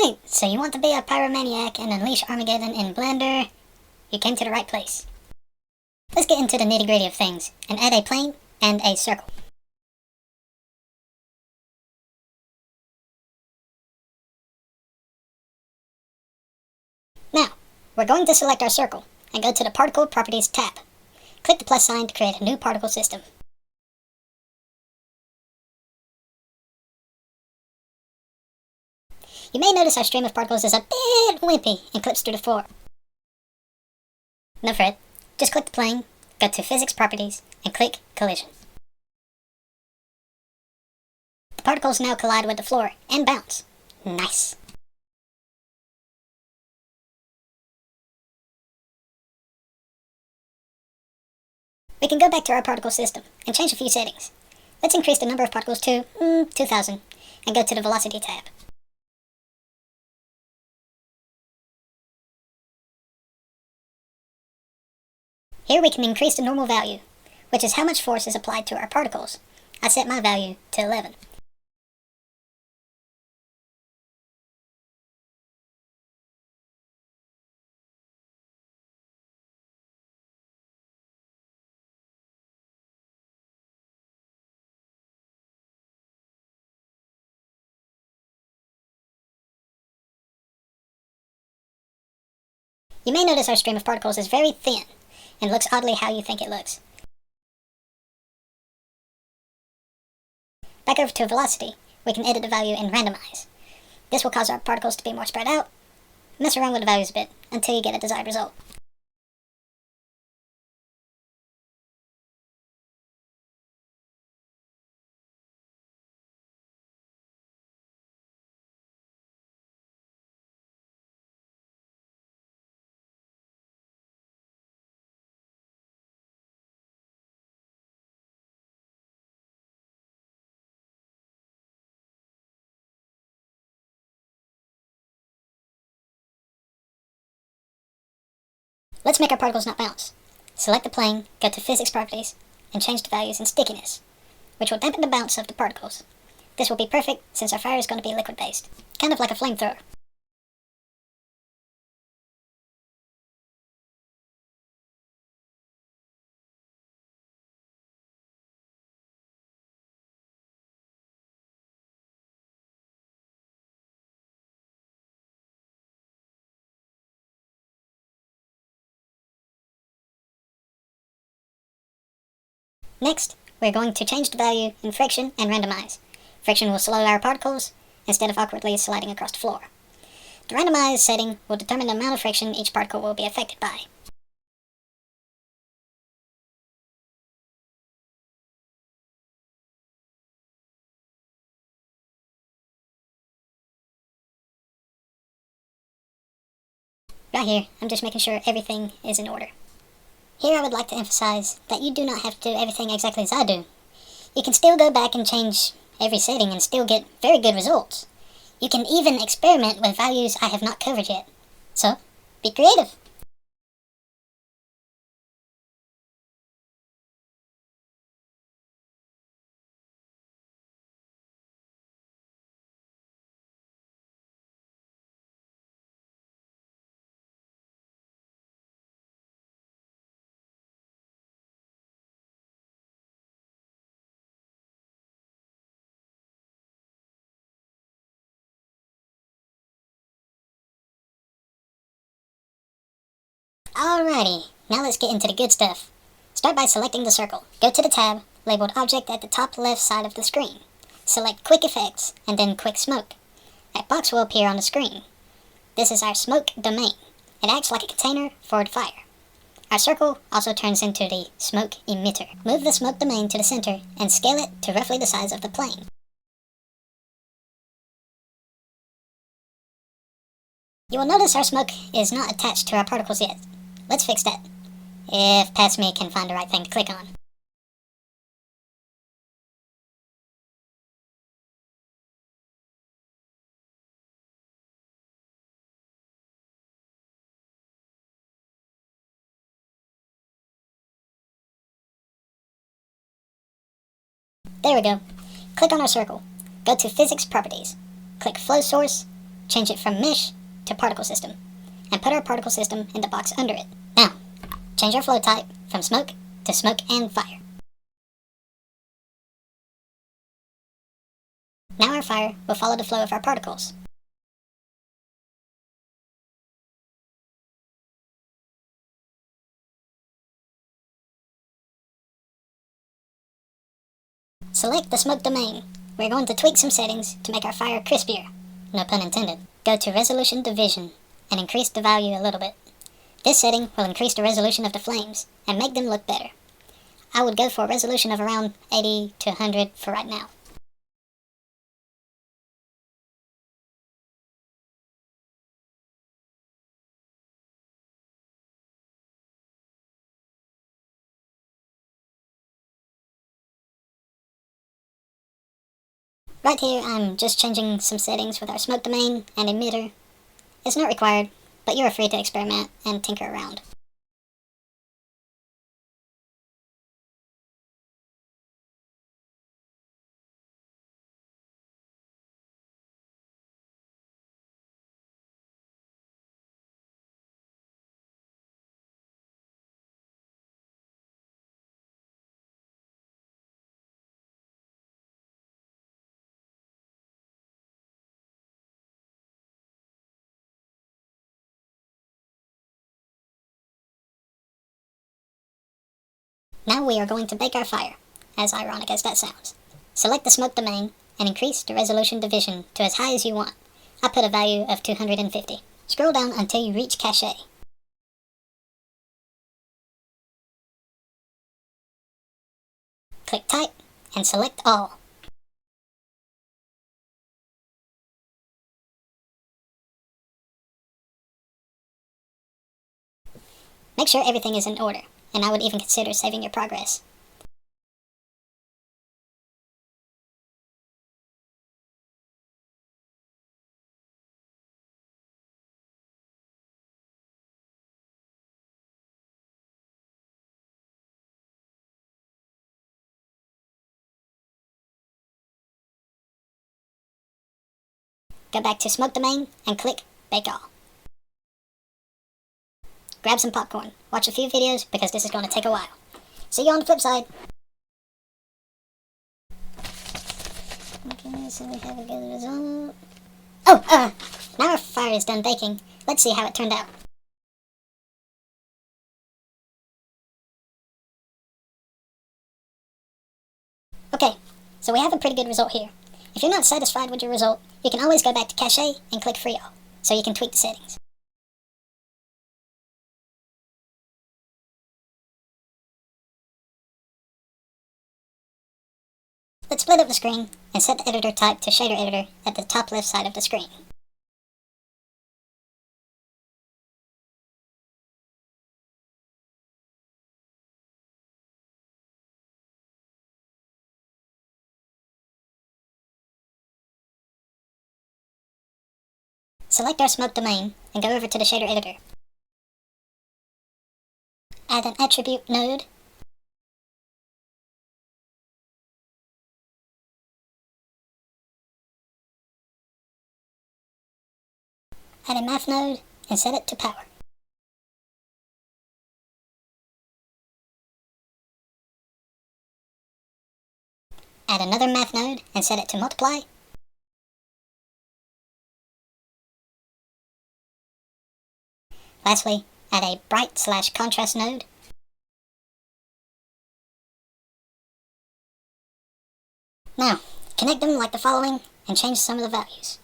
Alright, so you want to be a pyromaniac and unleash Armageddon in Blender? You came to the right place. Let's get into the nitty-gritty of things, and add a plane and a circle. Now, we're going to select our circle, and go to the Particle Properties tab. Click the plus sign to create a new particle system. You may notice our stream of particles is a bit wimpy and clips through the floor. No fret, just click the plane, go to Physics Properties, and click Collision. The particles now collide with the floor and bounce. Nice! We can go back to our particle system and change a few settings. Let's increase the number of particles to 2000 and go to the Velocity tab. Here we can increase the normal value, which is how much force is applied to our particles. I set my value to 11. You may notice our stream of particles is very thin, and looks oddly how you think it looks. Back over to Velocity, we can edit the value and randomize. This will cause our particles to be more spread out. Mess around with the values a bit, until you get a desired result. Let's make our particles not bounce. Select the plane, go to Physics Properties, and change the values in stickiness, which will dampen the bounce of the particles. This will be perfect since our fire is going to be liquid-based, kind of like a flamethrower. Next, we're going to change the value in friction and randomize. Friction will slow our particles instead of awkwardly sliding across the floor. The randomize setting will determine the amount of friction each particle will be affected by. Right here, I'm just making sure everything is in order. Here I would like to emphasize that you do not have to do everything exactly as I do. You can still go back and change every setting and still get very good results. You can even experiment with values I have not covered yet. So, be creative! Alrighty, now let's get into the good stuff. Start by selecting the circle. Go to the tab labeled Object at the top left side of the screen. Select Quick Effects and then Quick Smoke. A box will appear on the screen. This is our smoke domain. It acts like a container for the fire. Our circle also turns into the smoke emitter. Move the smoke domain to the center and scale it to roughly the size of the plane. You will notice our smoke is not attached to our particles yet. Let's fix that, if past me can find the right thing to click on. There we go. Click on our circle. Go to Physics Properties. Click Flow Source. change it from mesh to particle system, and put our particle system in the box under it. Now, change our flow type from smoke to smoke and fire. Now our fire will follow the flow of our particles. Select the smoke domain. We're going to tweak some settings to make our fire crispier. No pun intended. Go to resolution division and increase the value a little bit. This setting will increase the resolution of the flames and make them look better. I would go for a resolution of around 80 to 100 for right now. Right here, I'm just changing some settings with our smoke domain and emitter. It's not required, but you're free to experiment and tinker around. Now we are going to bake our fire, as ironic as that sounds. Select the smoke domain and increase the resolution division to as high as you want. I put a value of 250. Scroll down until you reach cache. Click type and select all. Make sure everything is in order, and I would even consider saving your progress. Go back to smoke domain and click bake all. Grab some popcorn, watch a few videos because this is going to take a while. See you on the flip side. Okay, so we have a good result. Oh, now our fire is done baking. Let's see how it turned out. Okay, so we have a pretty good result here. If you're not satisfied with your result, you can always go back to cache and click free all, so you can tweak the settings. Let's split up the screen and set the editor type to shader editor at the top left side of the screen. Select our smoke domain and go over to the shader editor. Add an attribute node. Add a math node and set it to power. Add another math node and set it to multiply. Lastly, add a bright/contrast node. Now, connect them like the following and change some of the values.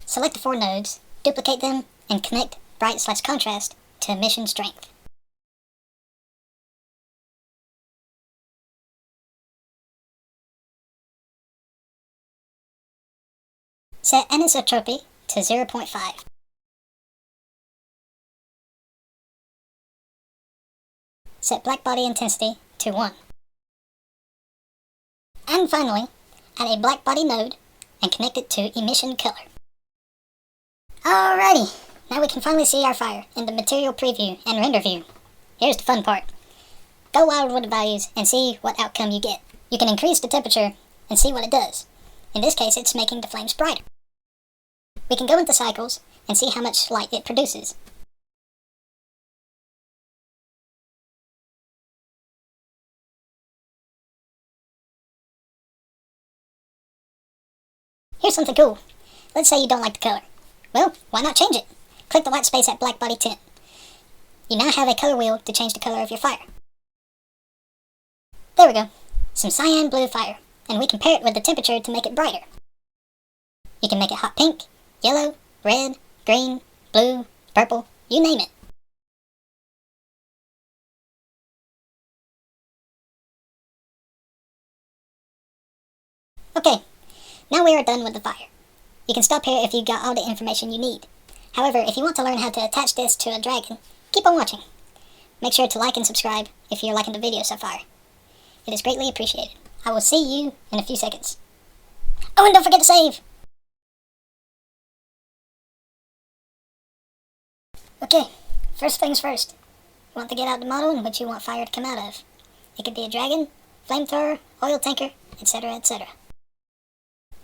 Select the 4 nodes, duplicate them, and connect bright/contrast to emission strength. Set anisotropy to 0.5. set black body intensity to 1. And finally, add a black body node and connect it to emission color. Alrighty, now we can finally see our fire in the material preview and render view. Here's the fun part. Go wild with the values and see what outcome you get. You can increase the temperature and see what it does. In this case, it's making the flames brighter. We can go into cycles and see how much light it produces. Here's something cool. Let's say you don't like the color. Well, why not change it? Click the white space at black body tint. You now have a color wheel to change the color of your fire. There we go. Some cyan blue fire, and we can pair it with the temperature to make it brighter. You can make it hot pink, yellow, red, green, blue, purple, you name it. Okay, now we are done with the fire. You can stop here if you got all the information you need. However, if you want to learn how to attach this to a dragon, keep on watching. Make sure to like and subscribe if you're liking the video so far. It is greatly appreciated. I will see you in a few seconds. Oh, and don't forget to save! Okay, first things first. You want to get out the model in which you want fire to come out of. It could be a dragon, flamethrower, oil tanker, etc., etc.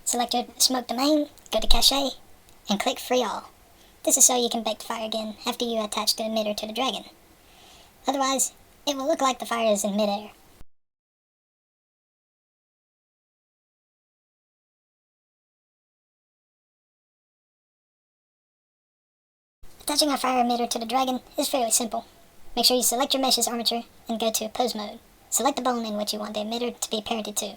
Select your smoke domain, go to cache, and click free all. This is so you can bake the fire again after you attach the emitter to the dragon. Otherwise, it will look like the fire is in midair. Attaching our fire emitter to the dragon is fairly simple. Make sure you select your mesh's armature and go to pose mode. Select the bone in which you want the emitter to be parented to.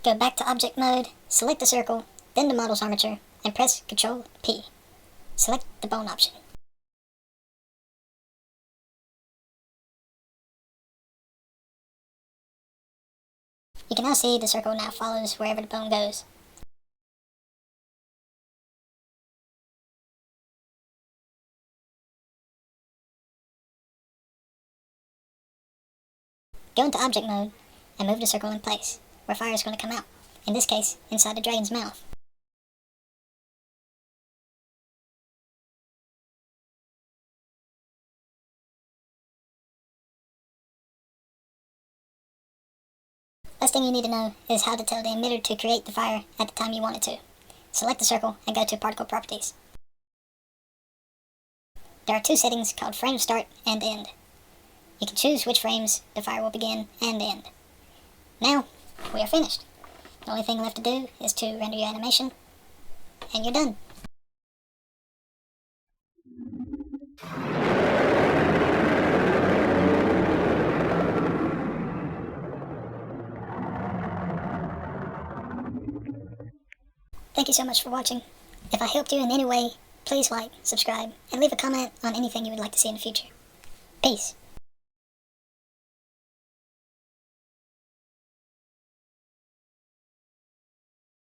Go back to object mode, select the circle, then the model's armature, and press Ctrl P. Select the bone option. You can now see the circle now follows wherever the bone goes. Go into object mode and move the circle in place, where fire is going to come out, in this case, inside the dragon's mouth. Last thing you need to know is how to tell the emitter to create the fire at the time you want it to. Select the circle and go to particle properties. There are two settings called frame start and end. You can choose which frames the fire will begin and end. Now, we are finished. The only thing left to do is to render your animation, and you're done. Thank you so much for watching. If I helped you in any way, please like, subscribe, and leave a comment on anything you would like to see in the future. Peace.